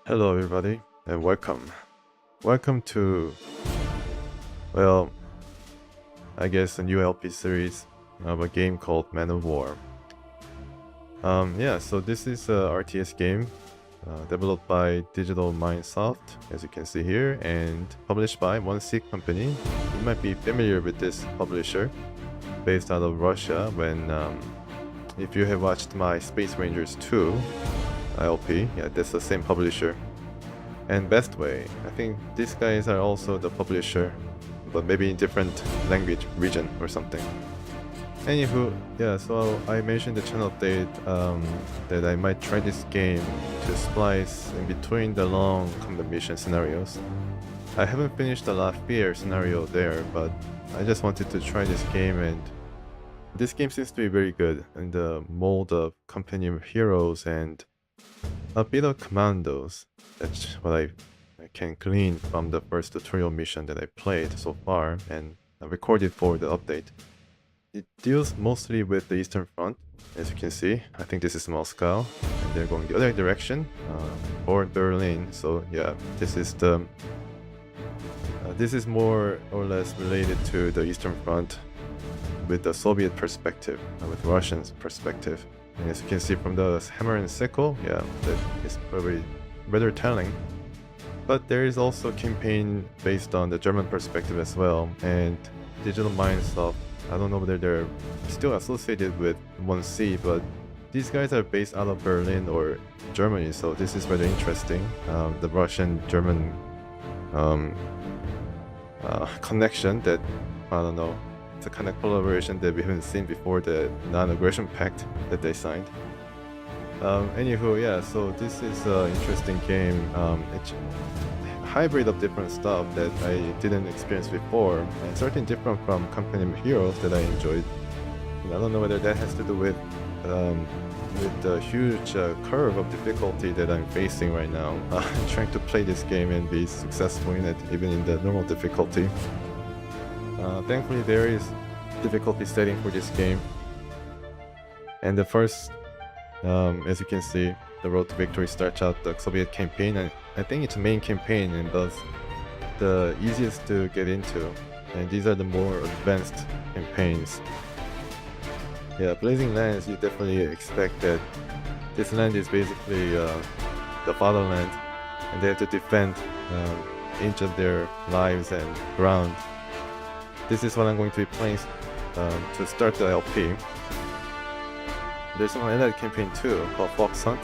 Hello everybody and welcome. Welcome to, well, I guess a new LP series of a game called Man of War. So this is a RTS game developed by Digital Mindsoft, as you can see here, and published by 1C Company. You might be familiar with this publisher, based out of Russia. If you have watched my Space Rangers 2 LP, yeah, that's the same publisher. And Best Way, I think these guys are also the publisher, but maybe in different language region or something. Anywho, yeah, so I mentioned the channel update that I might try this game to splice in between the long combat mission scenarios. I haven't finished the La Fear scenario there, but I just wanted to try this game, and this game seems to be very good in the mold of company of heroes and a bit of commandos. That's what I can glean from the first tutorial mission that I played so far and I recorded for the update. It deals mostly with the Eastern Front, as you can see. I think this is Moscow, and they're going the other direction, or Berlin. So yeah, this is more or less related to the Eastern Front with the Soviet perspective, with Russians' perspective. And as you can see from the hammer and sickle, yeah, that is probably rather telling. But there is also a campaign based on the German perspective as well, and Digital Mindsoft, I don't know whether they're still associated with 1C, but these guys are based out of Berlin or Germany, so this is rather interesting. The Russian-German connection that, I don't know, it's a kind of collaboration that we haven't seen before, the non-aggression pact that they signed. Anywho, yeah, so this is an interesting game. It's a hybrid of different stuff that I didn't experience before, and certainly different from Company of Heroes that I enjoyed. And I don't know whether that has to do with the huge curve of difficulty that I'm facing right now. I'm trying to play this game and be successful in it, even in the normal difficulty. Thankfully, there is difficulty setting for this game. And the first, as you can see, the road to victory starts out the Soviet campaign, and I think it's a main campaign and thus the easiest to get into. And these are the more advanced campaigns. Yeah, Blazing Lands, you definitely expect that this land is basically the fatherland, and they have to defend each of their lives and ground. This is what I'm going to be playing to start the LP. There's another campaign too called Fox Hunt.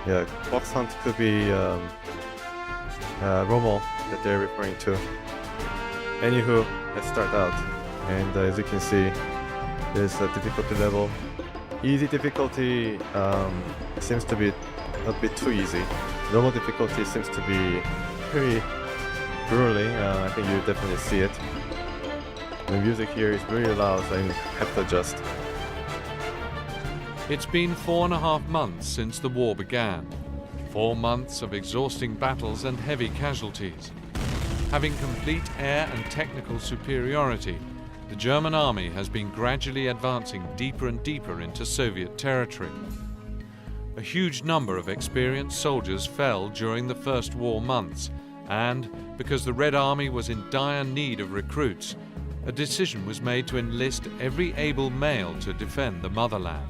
Yeah, Fox Hunt could be Rommel that they're referring to. Anywho, let's start out. And as you can see, there's a difficulty level. Easy difficulty seems to be a bit too easy. Normal difficulty seems to be pretty grueling. I think you definitely see it. The music here is really loud, so I have to adjust. It's been 4.5 months since the war began. 4 months of exhausting battles and heavy casualties. Having complete air and technical superiority, the German army has been gradually advancing deeper and deeper into Soviet territory. A huge number of experienced soldiers fell during the first war months, and because the Red Army was in dire need of recruits, a decision was made to enlist every able male to defend the motherland.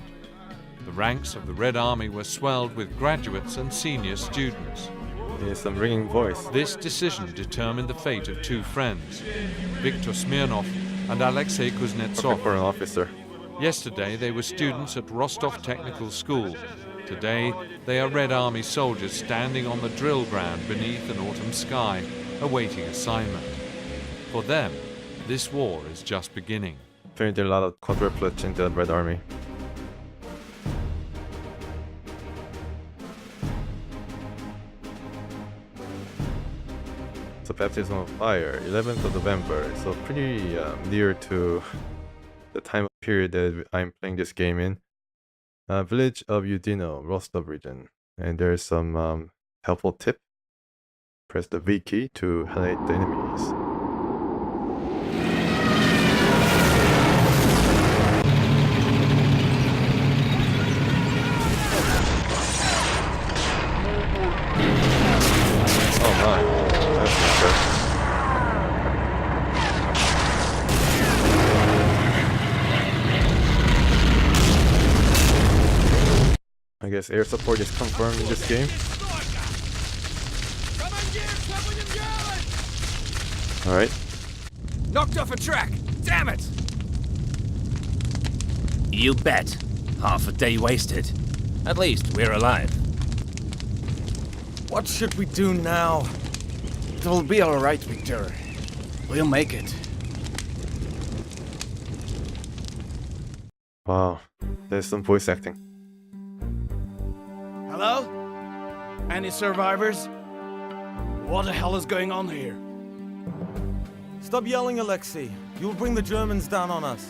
The ranks of the Red Army were swelled with graduates and senior students. There's some ringing voice. This decision determined the fate of two friends, Viktor Smirnov and Alexei Kuznetsov. For an officer. Yesterday they were students at Rostov Technical School. Today they are Red Army soldiers standing on the drill ground beneath an autumn sky, awaiting assignment. For them, this war is just beginning. Apparently there are a lot of quadruplets in the Red Army. So Baptism of Fire, 11th of November, so pretty near to the time period that I'm playing this game in. Village of Udino, Rostov region. And there's some helpful tip. Press the V key to highlight the enemies. guess air support is confirmed in this game. Alright. Knocked off a track! Damn it! You bet. Half a day wasted. At least we're alive. What should we do now? It'll be alright, Victor. We'll make it. Wow, there's some voice acting. Hello? Any survivors? What the hell is going on here? Stop yelling, Alexei. You'll bring the Germans down on us.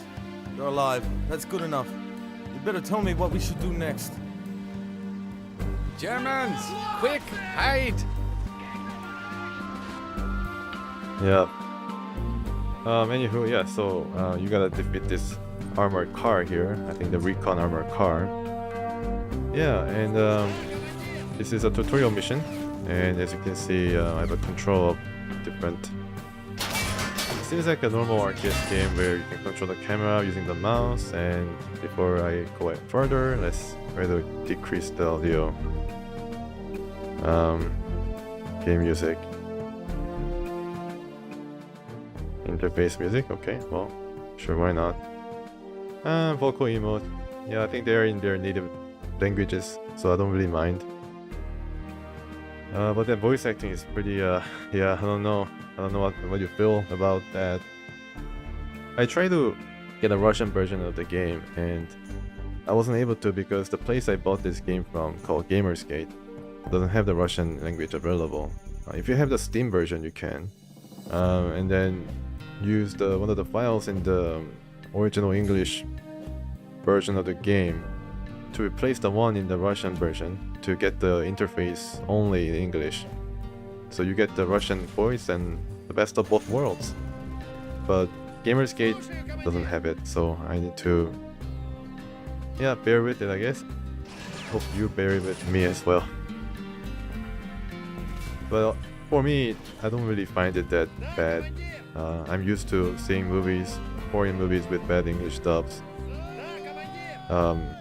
You're alive. That's good enough. You better tell me what we should do next. Germans! Quick, hide! Yeah. Anywho, yeah, so you gotta defeat this armored car here. I think the recon armored car. Yeah, and this is a tutorial mission. And as you can see, I have a control of different... It seems like a normal RTS game where you can control the camera using the mouse. And before I go further, let's try to decrease the audio. Game music. Interface music, okay, well, sure, why not? Vocal emote. Yeah, I think they're in their native languages, so I don't really mind. But that voice acting is pretty, yeah, I don't know what you feel about that. I tried to get a Russian version of the game, and I wasn't able to because the place I bought this game from, called Gamersgate, doesn't have the Russian language available. If you have the Steam version, you can, and then use one of the files in the original English version of the game to replace the one in the Russian version to get the interface only in English. So you get the Russian voice and the best of both worlds. But Gamersgate doesn't have it, so I need to, yeah, bear with it, I guess. Hope you bear with me as well. Well, for me, I don't really find it that bad. I'm used to seeing movies, Korean movies with bad English dubs,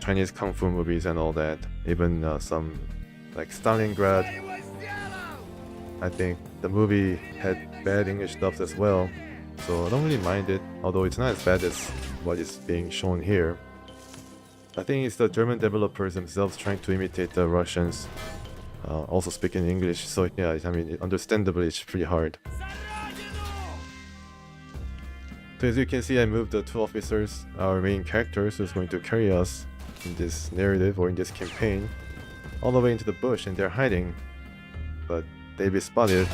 Chinese kung fu movies and all that. Even some like Stalingrad. I think the movie had bad English dubs as well, so I don't really mind it. Although it's not as bad as what is being shown here. I think it's the German developers themselves trying to imitate the Russians, also speaking English. So yeah, I mean, understandably, it's pretty hard. So as you can see, I moved the two officers, our main characters, who's going to carry us in this narrative or in this campaign, all the way into the bush, and they're hiding. But they be spotted.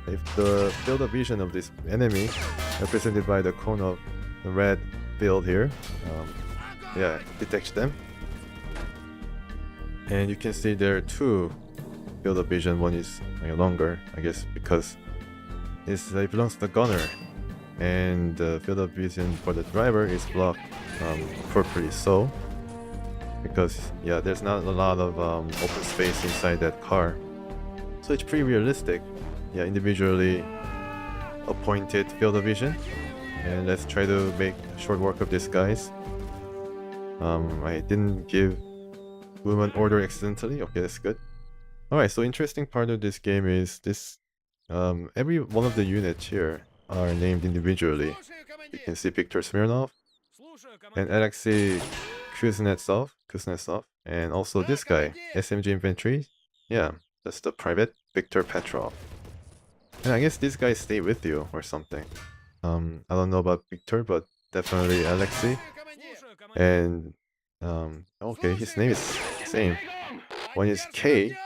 If the field of vision of this enemy, represented by the cone of the red field here, yeah, detects them. And you can see there are two field of vision. One is longer, I guess, because it belongs to the gunner. And the field of vision for the driver is blocked appropriately so, because yeah, there's not a lot of open space inside that car, so it's pretty realistic. Yeah, individually appointed field of vision. And let's try to make short work of this, guys. I didn't give movement order accidentally. Okay, that's good. Alright, so interesting part of this game is this, every one of the units here are named individually. You can see Viktor Smirnov and Alexei Kuznetsov, and also this guy, SMG Infantry. Yeah, that's the private, Viktor Petrov. And I guess these guys stay with you or something. I don't know about Viktor, but definitely Alexei. And okay, his name is same. One is K,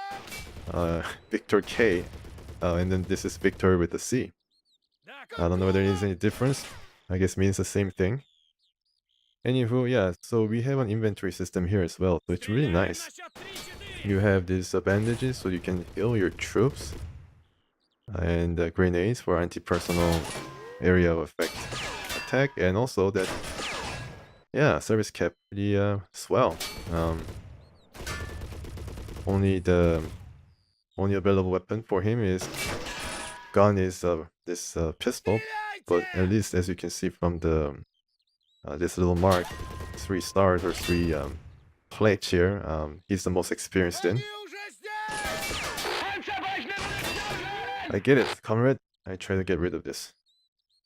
Victor K, and then this is Victor with a C. I don't know whether there is any difference. I guess it means the same thing. Anywho, yeah, so we have an inventory system here as well, so it's really nice. You have these bandages so you can heal your troops, and grenades for anti-personal area of effect attack, and also that, yeah, service cap, pretty swell. Only available weapon for him is gun is this pistol, but at least as you can see from the this little mark, 3 stars or 3 Fletch here. He's the most experienced in. I get it, comrade. I try to get rid of this.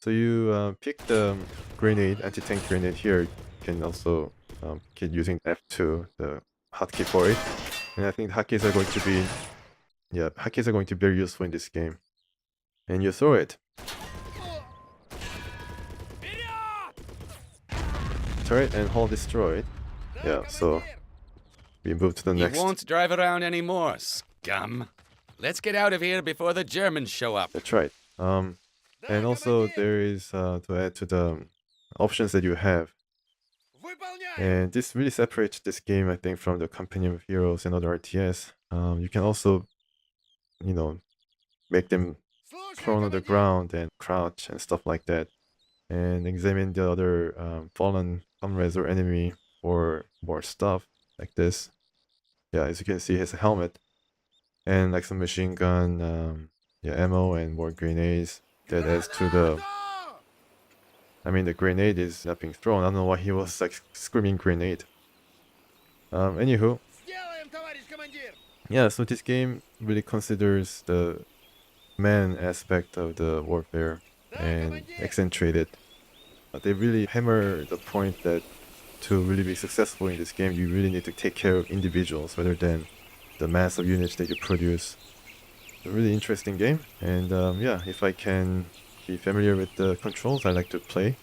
So you pick the grenade, anti-tank grenade here. You can also keep using F2, the hotkey for it. And I think hotkeys are going to be, hotkeys are going to be very useful in this game. And you throw it. Turret and hull destroyed. Yeah, so we move to the You next. won't drive around anymore, scum. Let's get out of here before the Germans show up. That's right. And also there is to add to the options that you have. And this really separates this game, I think, from the Company of Heroes and other RTS. You can also, you know, make them prone on the ground and crouch and stuff like that, and examine the other fallen comrades or enemy for more stuff like this. Yeah, as you can see, he has a helmet and like some machine gun, ammo and more grenades. That adds to the. I mean, the grenade is not being thrown. I don't know why he was like screaming grenade. Anywho. Yeah, so this game really considers the man aspect of the warfare and accentuate it. They really hammer the point that to really be successful in this game, you really need to take care of individuals rather than the mass of units that you produce. A really interesting game, and yeah, if I can be familiar with the controls, I like to play.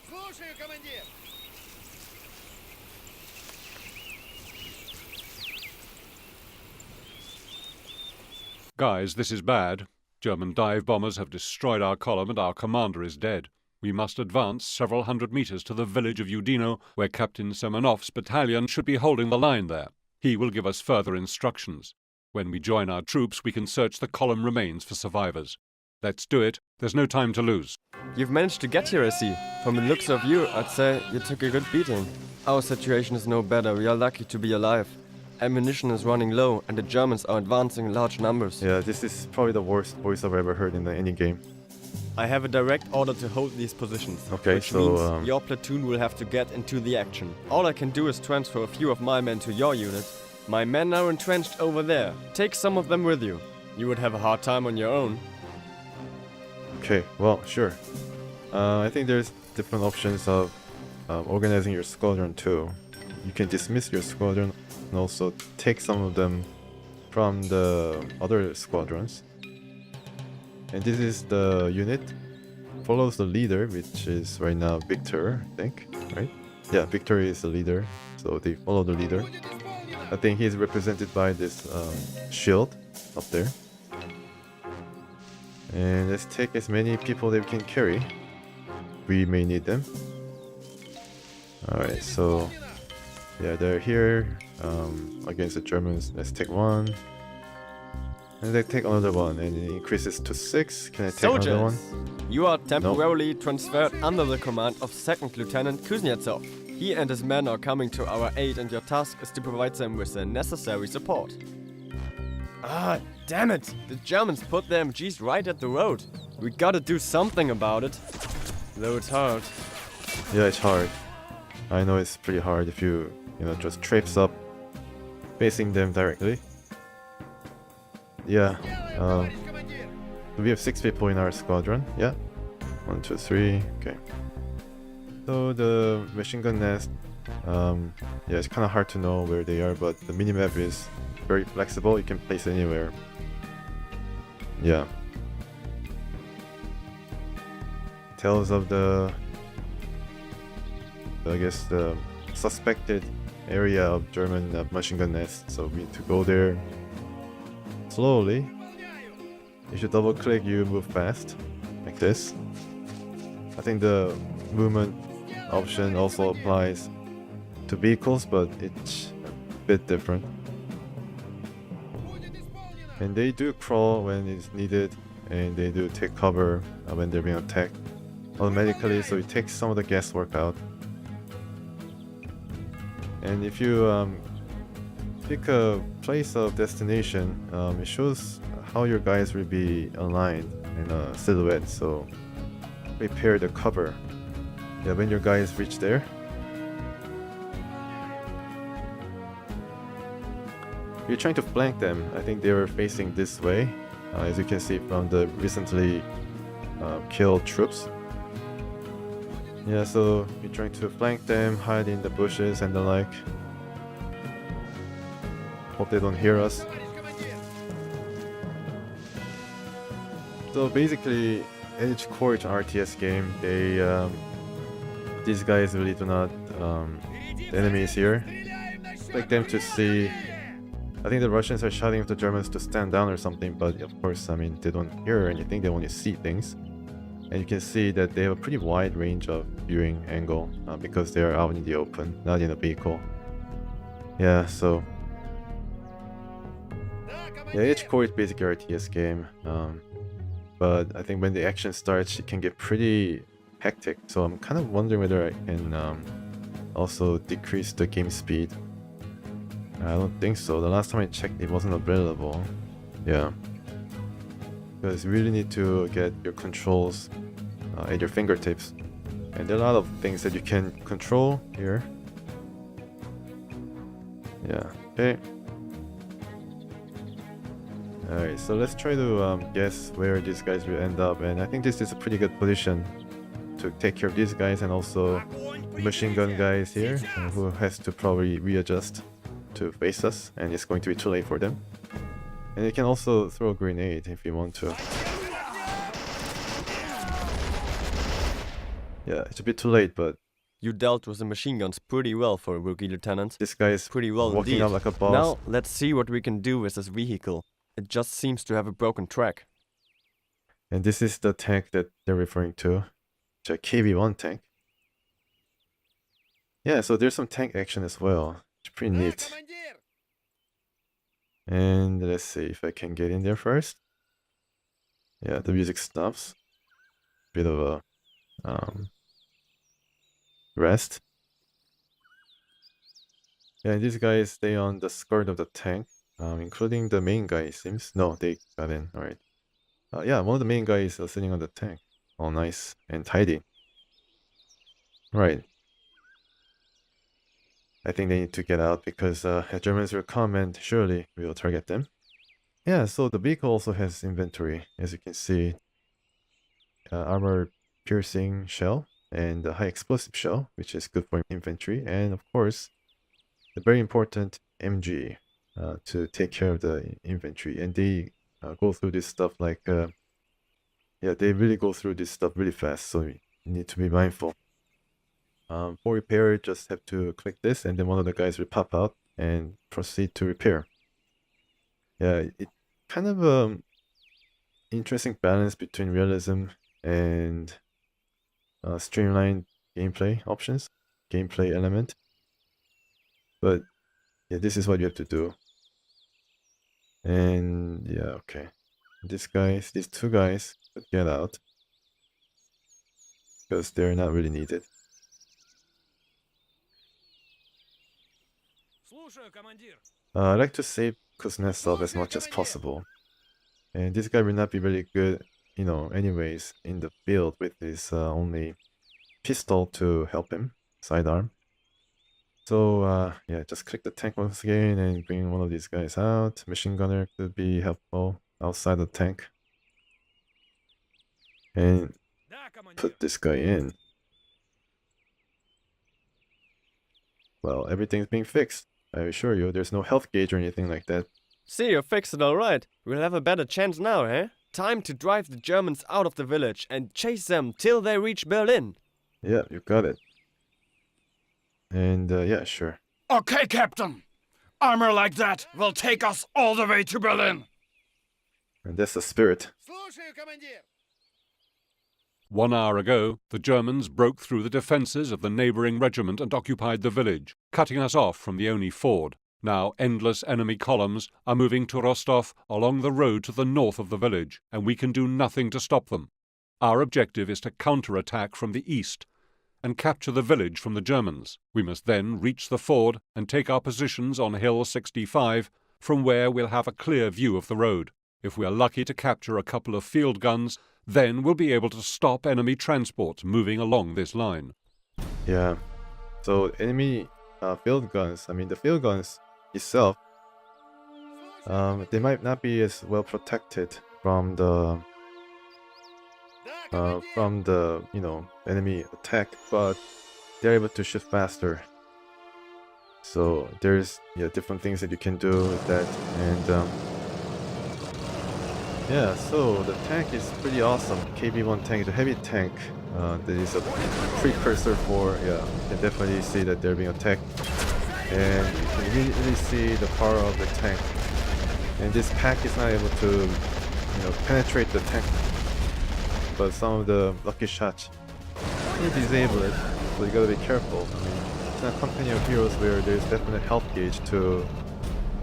Guys, this is bad. German dive bombers have destroyed our column and our commander is dead. We must advance several hundred meters to the village of Udino, where Captain Semenov's battalion should be holding the line there. He will give us further instructions. When we join our troops, we can search the column remains for survivors. Let's do it. There's no time to lose. You've managed to get here, I see. From the looks of you, I'd say you took a good beating. Our situation is no better. We are lucky to be alive. Ammunition is running low, and the Germans are advancing in large numbers. Yeah, this is probably the worst voice I've ever heard in any game. I have a direct order to hold these positions. Okay, which so, means your platoon will have to get into the action. All I can do is transfer a few of my men to your unit. My men are entrenched over there. Take some of them with you. You would have a hard time on your own. Okay, well, sure. I think there's different options of organizing your squadron too. You can dismiss your squadron and also take some of them from the other squadrons. And this is the unit. Follows the leader, which is right now Victor, I think, right? Yeah, Victor is the leader, so they follow the leader. I think he's represented by this shield up there. And let's take as many people that we can carry. We may need them. Alright, so yeah, they're here against the Germans. Let's take one. And they take another one, and it increases to 6. Can I take another one? You are temporarily transferred under the command of 2nd Lieutenant Kuznetsov. He and his men are coming to our aid, and your task is to provide them with the necessary support. Ah, damn it! The Germans put their MGs right at the road. We gotta do something about it. Though it's hard. Yeah, it's hard. I know it's pretty hard if you just traipse up facing them directly. Yeah, we have 6 people in our squadron. Yeah, 1, 2, 3. Okay. So the machine gun nest, yeah, it's kind of hard to know where they are, but the minimap is very flexible. You can place it anywhere. Yeah. Tells of the, I guess, the suspected area of German machine gun nest. So we need to go there slowly. If you double click, you move fast, like this. I think the movement option also applies to vehicles, but it's a bit different. And they do crawl when it's needed, and they do take cover when they're being attacked automatically, so it takes some of the guesswork out. And if you pick a place of destination, it shows how your guys will be aligned in a silhouette, so prepare the cover. Yeah, when your guys reach there, we're trying to flank them. I think they were facing this way, as you can see from the recently killed troops. Yeah, so we're trying to flank them, hide in the bushes and the like. Hope they don't hear us. So basically, at each court RTS game, these guys really do not, the enemies here, expect them to see. I think the Russians are shouting at the Germans to stand down or something, but of course, I mean, they don't hear anything, they only see things. And you can see that they have a pretty wide range of viewing angle because they are out in the open, not in a vehicle. Yeah, so... yeah, each core is basically an RTS game. But I think when the action starts, it can get pretty hectic. So I'm kind of wondering whether I can also decrease the game speed. I don't think so. The last time I checked, it wasn't available. Yeah. Because you really need to get your controls at your fingertips. And there are a lot of things that you can control here. Yeah, okay. Alright, so let's try to guess where these guys will end up. And I think this is a pretty good position to take care of these guys and also machine gun guys here who has to probably readjust to face us, and it's going to be too late for them. And you can also throw a grenade if you want to. Yeah, it's a bit too late, but You dealt with the machine guns pretty well for a rookie lieutenant. this guy is Pretty well walking indeed. out like a boss. Now, let's see what we can do with this vehicle. It just seems to have a broken track. And this is the tank that they're referring to. It's a KV-1 tank. Yeah, so there's some tank action as well. It's pretty neat. And let's see if I can get in there first. Yeah, the music stops. Bit of a rest. Yeah, these guys stay on the skirt of the tank, including the main guy, it seems. No, they got in. Alright. Yeah, one of the main guys is sitting on the tank. Oh, nice and tidy. Right. I think they need to get out because the Germans will come and surely we will target them. Yeah, so the vehicle also has inventory, as you can see. Armor piercing shell and a high explosive shell, which is good for infantry. And of course, the very important MG to take care of the infantry. And they go through this stuff like... yeah, they really go through this stuff really fast, so you need to be mindful. For repair, just have to click this and then one of the guys will pop out and proceed to repair. Yeah, it kind of interesting balance between realism and streamlined gameplay options, gameplay element. But yeah, this is what you have to do. And yeah, okay. These two guys could get out because they're not really needed. I'd like to save Kuznetsov as much as possible. And this guy will not be very good, you know, anyways, in the field with his only pistol to help him, sidearm. So, yeah, just click the tank once again and bring one of these guys out. Machine gunner could be helpful outside the tank. And put this guy in. Well, everything's being fixed. I assure you, there's no health gauge or anything like that. See, you fixed it alright. We'll have a better chance now, eh? Time to drive the Germans out of the village and chase them till they reach Berlin. Yeah, you got it. And, yeah, sure. Okay, Captain. Armor like that will take us all the way to Berlin. And that's the spirit. 1 hour ago, the Germans broke through the defences of the neighbouring regiment and occupied the village, cutting us off from the only ford. Now endless enemy columns are moving to Rostov along the road to the north of the village, and we can do nothing to stop them. Our objective is to counterattack from the east and capture the village from the Germans. We must then reach the ford and take our positions on Hill 65, from where we'll have a clear view of the road. If we are lucky to capture a couple of field guns, then we'll be able to stop enemy transports moving along this line. Yeah. So enemy field guns, I mean the field guns itself They might not be as well protected from the you know, enemy attack, but they're able to shoot faster. So there's, yeah, different things that you can do with that, and yeah. So the tank is pretty awesome. KB1 tank is a heavy tank. That is a precursor for, yeah. You can definitely see that they're being attacked, and you can immediately see the power of the tank. And this pack is not able to, you know, penetrate the tank, but some of the lucky shots will disable it, so you gotta be careful. I mean, it's not Company of Heroes where there's definite health gauge to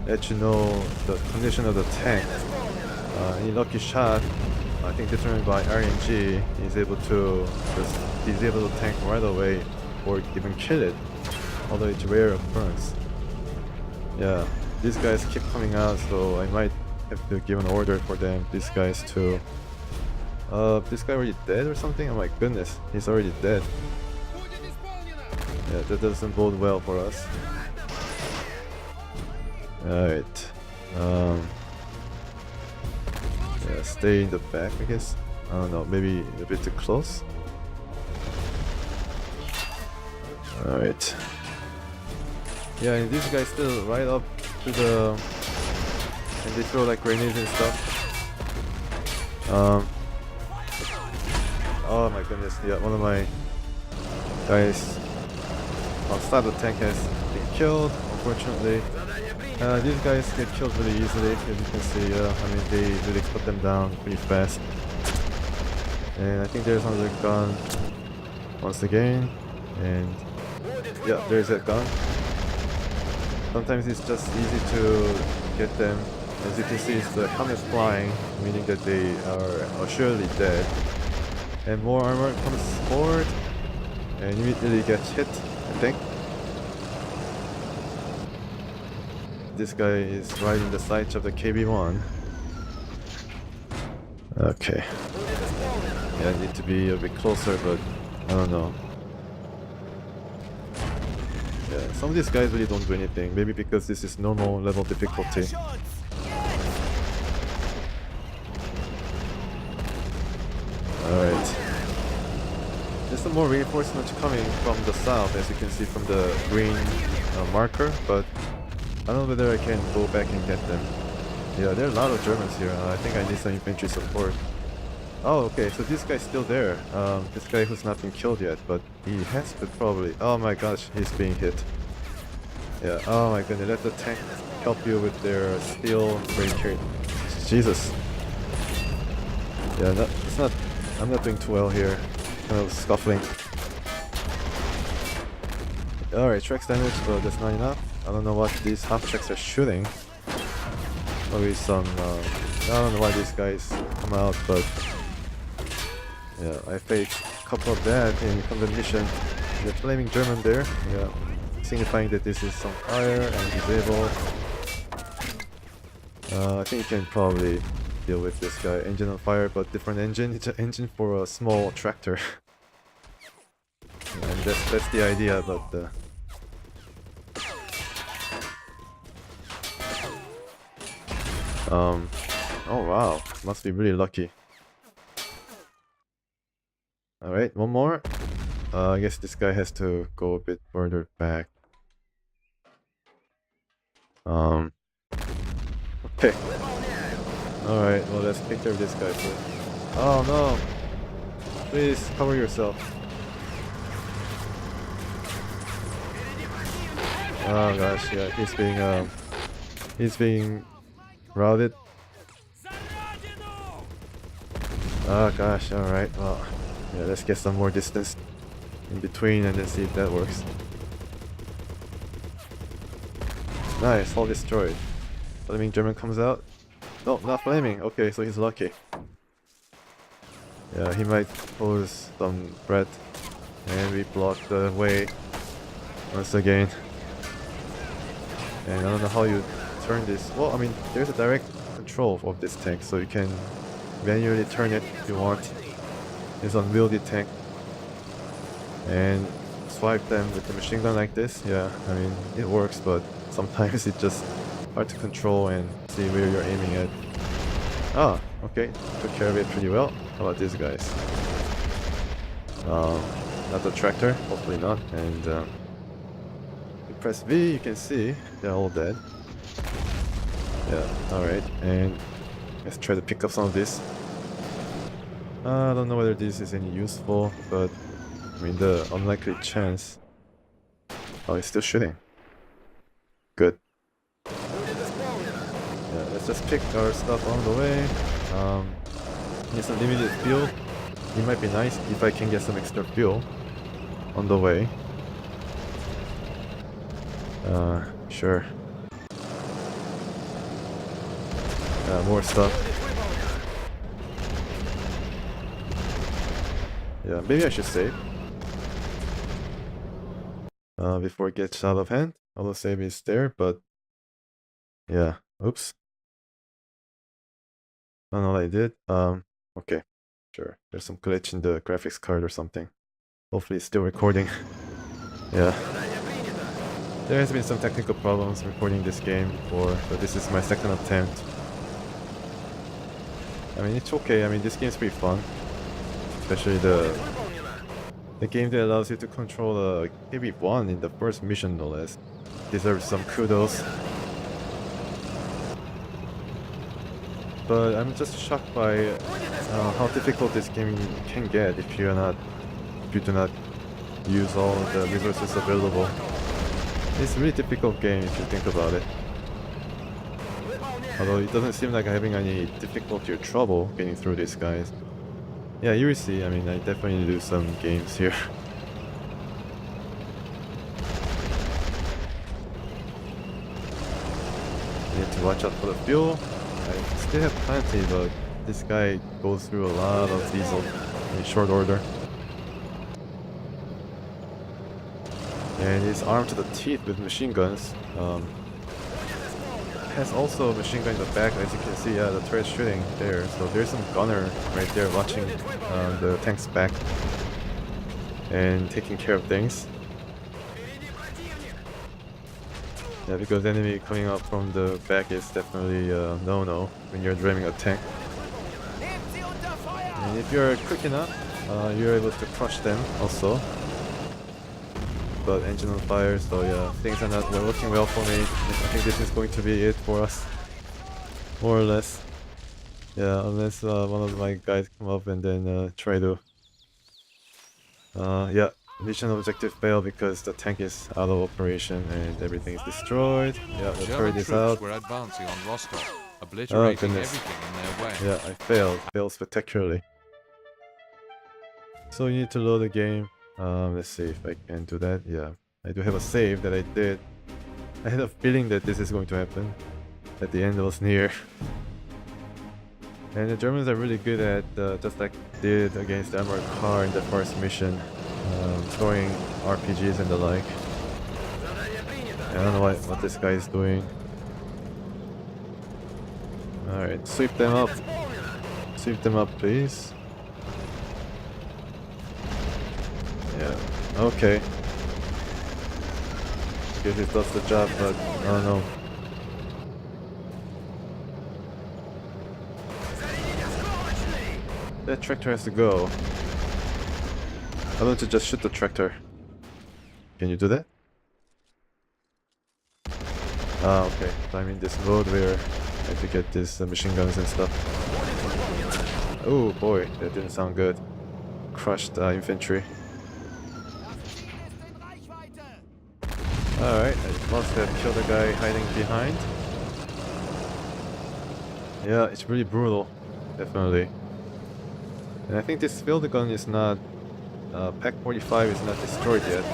let you know the condition of the tank. Any lucky shot, I think determined by RNG, is able to just disable the tank right away or even kill it, although it's rare occurrence. Yeah, these guys keep coming out, so I might have to give an order for them, these guys to... this guy already dead or something? Oh my goodness, he's already dead. Yeah, that doesn't bode well for us. Alright. Yeah, stay in the back, I guess. I don't know, maybe a bit too close. Alright. Yeah, and these guys still right up to the... and they throw like grenades and stuff. Oh my goodness, yeah, one of my guys outside the tank has been killed, unfortunately. These guys get killed really easily, as you can see. I mean, they really cut them down pretty fast. And I think there's another gun once again, and yeah, there's that gun. Sometimes it's just easy to get them. As you can see, it's the helmet flying, meaning that they are assuredly dead. And more armor comes forward, and immediately gets hit, I think. This guy is right in the sights of the KB1. Okay. Yeah, I need to be a bit closer, but I don't know. Yeah, some of these guys really don't do anything. Maybe because this is normal level difficulty. Alright. There's some more reinforcements coming from the south, as you can see from the green marker, but I don't know whether I can go back and get them. Yeah, there are a lot of Germans here. I think I need some infantry support. Oh, okay, so this guy's still there. This guy who's not been killed yet, but he has to probably... Oh my gosh, he's being hit. Yeah, oh my goodness, let the tank help you with their steel breaker. Jesus. Yeah, it's not... I'm not doing too well here. Kind of scuffling. Alright, tracks damage, but that's not enough. I don't know what these half tracks are shooting. Maybe some... I don't know why these guys come out, but... yeah, I faced a couple of that in competition. The flaming German there, yeah, signifying that this is some fire and disable. I think you can probably deal with this guy. Engine on fire, but different engine. It's an engine for a small tractor. And that's the idea, but oh wow, must be really lucky. Alright, one more. I guess this guy has to go a bit further back. Okay. Alright, well, let's take care of this guy first. Oh no! Please cover yourself. Oh gosh, yeah, he's being routed. Oh gosh, alright, well, yeah, let's get some more distance in between and then see if that works. Nice, all destroyed. Flaming German comes out. No, not flaming. Okay, so he's lucky. Yeah, he might pose some threat. And we block the way once again. And I don't know how you turn this. Well, I mean, there's a direct control of this tank, so you can manually turn it if you want. It's an unwieldy tank. And swipe them with the machine gun like this. Yeah, I mean, it works, but sometimes it just hard to control and see where you're aiming at. Ah, okay, took care of it pretty well. How about these guys? Not the tractor, hopefully not. And you press V, you can see they're all dead. Yeah, alright, and let's try to pick up some of this. I don't know whether this is any useful, but I mean the unlikely chance. Oh, he's still shooting. Good. Yeah, let's just pick our stuff on the way. Need some limited fuel. It might be nice if I can get some extra fuel on the way. Sure. More stuff. Yeah, maybe I should save. Before it gets out of hand. Although save is there, but yeah. Oops. I don't know what I did. Okay. Sure. There's some glitch in the graphics card or something. Hopefully it's still recording. Yeah. There has been some technical problems recording this game before, but this is my second attempt. I mean, it's okay. I mean, this game's pretty fun. Especially the game that allows you to control a KB-1 in the first mission, no less. Deserves some kudos. But I'm just shocked by how difficult this game can get if you do not use all the resources available. It's a really difficult game if you think about it. Although it doesn't seem like I'm having any difficulty or trouble getting through these guys. Yeah, you will see. I mean, I definitely need to do some games here. Need to watch out for the fuel. I still have plenty, but this guy goes through a lot of diesel in short order. And he's armed to the teeth with machine guns. Has also a machine gun in the back, as you can see. Yeah, the turret's shooting there. So there's some gunner right there watching the tank's back and taking care of things. Yeah, because enemy coming up from the back is definitely no-no when you're driving a tank. And if you're quick enough, you're able to crush them also. But engine on fire, so yeah, things are not working well for me. I think this is going to be it for us, more or less. Yeah, unless one of my guys come up and then try to yeah, mission objective failed because the tank is out of operation and everything is destroyed. Yeah, the turret is out. Were advancing on Rostov, obliterating goodness. everything in their way. Yeah, I failed spectacularly. So you need to load the game. Let's see if I can do that. Yeah, I do have a save that I did. I had a feeling that this is going to happen. At the end it was near. And the Germans are really good at, just like they did against the armored car in the first mission, throwing RPGs and the like. I don't know what this guy is doing. Alright, sweep them up. Sweep them up, please. Yeah, okay. Guess it does the job, but I don't know. That tractor has to go. I want to just shoot the tractor. Can you do that? Ah, okay. I'm in this mode where I have to get these machine guns and stuff. Oh boy, that didn't sound good. Crushed infantry. Alright, I must have killed a guy hiding behind. Yeah, it's really brutal, definitely. And I think this field gun is not... Pack 45 is not destroyed yet.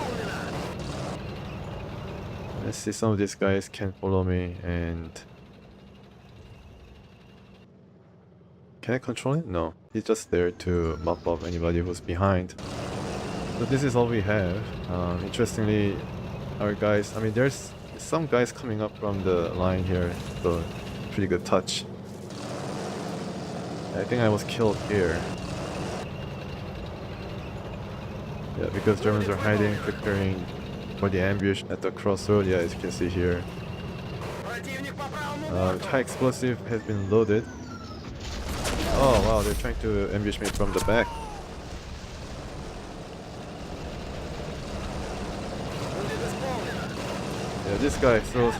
Let's see, some of these guys can follow me and... Can I control it? No. He's just there to mop up anybody who's behind. So this is all we have. Interestingly, our guys, I mean there's some guys coming up from the line here, so pretty good touch. I think I was killed here. Yeah, because Germans are hiding, preparing for the ambush at the crossroad, yeah, as you can see here. High explosive has been loaded. Oh wow, they're trying to ambush me from the back. Yeah, this guy throws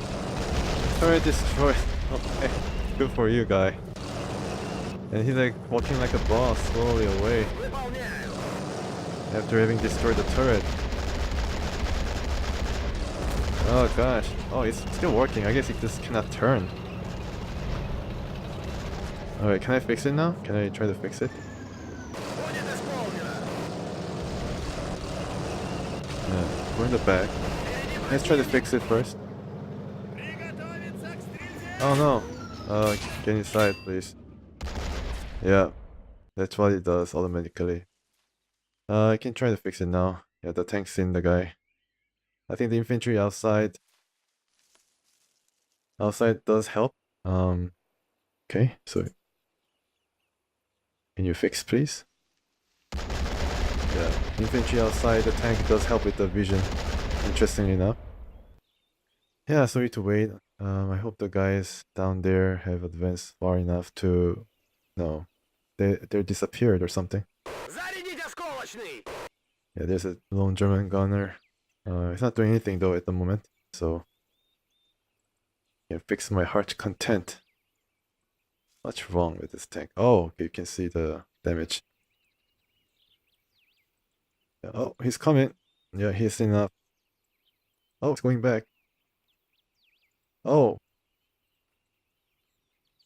turret destroyed. Okay, good for you, guy. And he's like walking like a boss, slowly away after having destroyed the turret. Oh gosh. Oh, it's still working. I guess it just cannot turn. Alright, can I fix it now? Can I try to fix it? Yeah, we're in the back. Let's try to fix it first. Oh no! Get inside, please. Yeah, that's what it does automatically. I can try to fix it now. Yeah, the tank's in the guy. I think the infantry outside does help. Okay, so can you fix, please? Yeah, infantry outside the tank does help with the vision. Interestingly enough. Yeah, sorry to wait. I hope the guys down there have advanced far enough to... No, they're disappeared or something. Yeah, there's a lone German gunner. It's not doing anything though at the moment, so... Yeah, fix my heart's content. What's wrong with this tank? Oh, okay, you can see the damage. Yeah, oh, he's coming. Yeah, he's enough. Oh, it's going back. Oh.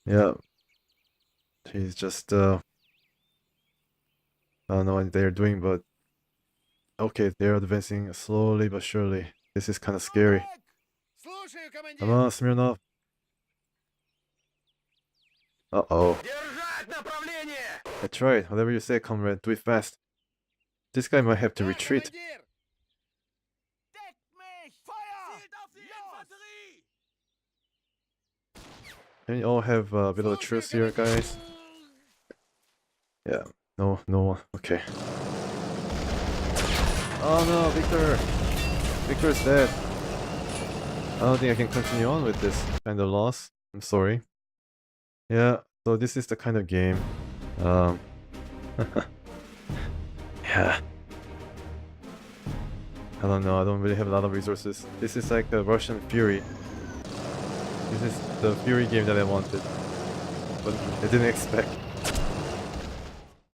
Yeah. He's just, I don't know what they're doing, but... Okay, they're advancing slowly but surely. This is kind of scary. Come on, Smirnov. Uh-oh. That's right. Whatever you say, comrade. Do it fast. This guy might have to retreat. Can you all have a bit of a truce here, guys? Yeah. No. Okay. Oh no, Victor! Victor's dead. I don't think I can continue on with this kind of loss. I'm sorry. Yeah, so this is the kind of game. Yeah. I don't know, I don't really have a lot of resources. This is like the Russian Fury. This is the Fury game that I wanted, but I didn't expect.